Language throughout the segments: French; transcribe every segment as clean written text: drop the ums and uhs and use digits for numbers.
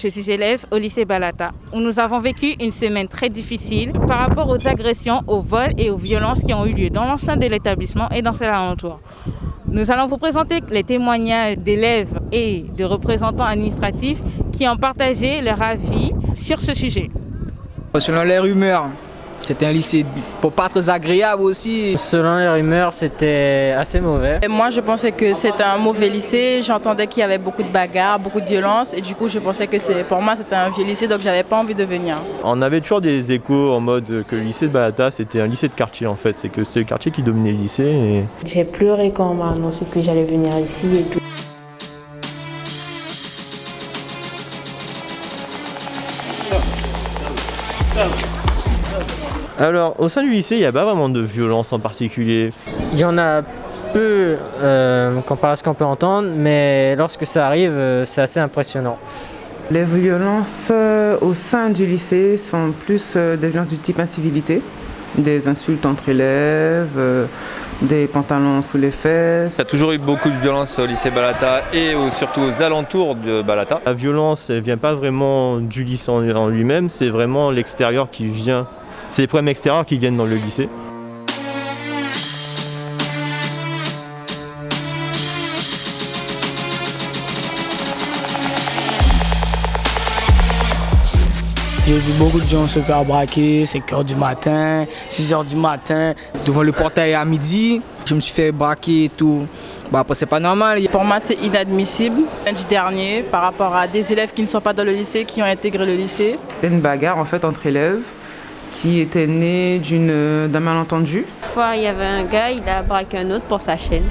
Je suis élève au lycée Balata, où nous avons vécu une semaine très difficile par rapport aux agressions, aux vols et aux violences qui ont eu lieu dans l'enceinte de l'établissement et dans ses alentours. Nous allons vous présenter les témoignages d'élèves et de représentants administratifs qui ont partagé leur avis sur ce sujet. Selon les rumeurs, c'était un lycée pas très agréable aussi. Selon les rumeurs, c'était assez mauvais. Et moi, je pensais que c'était un mauvais lycée. J'entendais qu'il y avait beaucoup de bagarres, beaucoup de violence. Et du coup, je pensais que pour moi, c'était un vieux lycée, donc j'avais pas envie de venir. On avait toujours des échos en mode que le lycée de Balata, c'était un lycée de quartier en fait. C'est que c'est le quartier qui dominait le lycée. Et... J'ai pleuré quand on m'a annoncé que j'allais venir ici et tout. Alors, au sein du lycée, il n'y a pas vraiment de violence en particulier. Il y en a peu comparé à ce qu'on peut entendre, mais lorsque ça arrive, c'est assez impressionnant. Les violences au sein du lycée sont plus des violences du type incivilité, des insultes entre élèves, des pantalons sous les fesses. Il y a toujours eu beaucoup de violence au lycée Balata et surtout aux alentours de Balata. La violence, elle ne vient pas vraiment du lycée en lui-même, c'est vraiment l'extérieur qui vient. C'est les problèmes extérieurs qui viennent dans le lycée. J'ai vu beaucoup de gens se faire braquer, 5h du matin, 6h du matin. Devant le portail à midi, je me suis fait braquer et tout. Après, c'est pas normal. Pour moi, c'est inadmissible. Lundi dernier, par rapport à des élèves qui ne sont pas dans le lycée, qui ont intégré le lycée. C'était une bagarre en fait entre élèves qui était née d'un malentendu. Une fois, il y avait un gars, il a braqué un autre pour sa chaîne.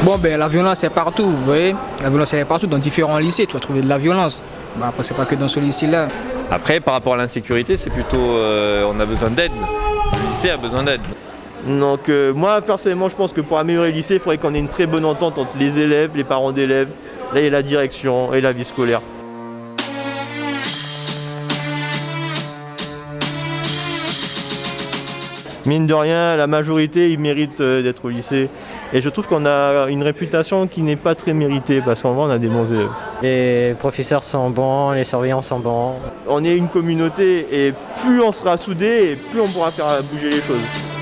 Bon, la violence est partout, vous voyez. La violence elle est partout, dans différents lycées, tu vas trouver de la violence. Après, c'est pas que dans ce lycée-là. Après, par rapport à l'insécurité, c'est plutôt on a besoin d'aide. Le lycée a besoin d'aide. Donc moi, personnellement, je pense que pour améliorer le lycée, il faudrait qu'on ait une très bonne entente entre les élèves, les parents d'élèves, et la direction et la vie scolaire. Mine de rien, la majorité, ils méritent d'être au lycée. Et je trouve qu'on a une réputation qui n'est pas très méritée, parce qu'en vrai, on a des bons élèves. Les professeurs sont bons, les surveillants sont bons. On est une communauté, et plus on sera soudés, et plus on pourra faire bouger les choses.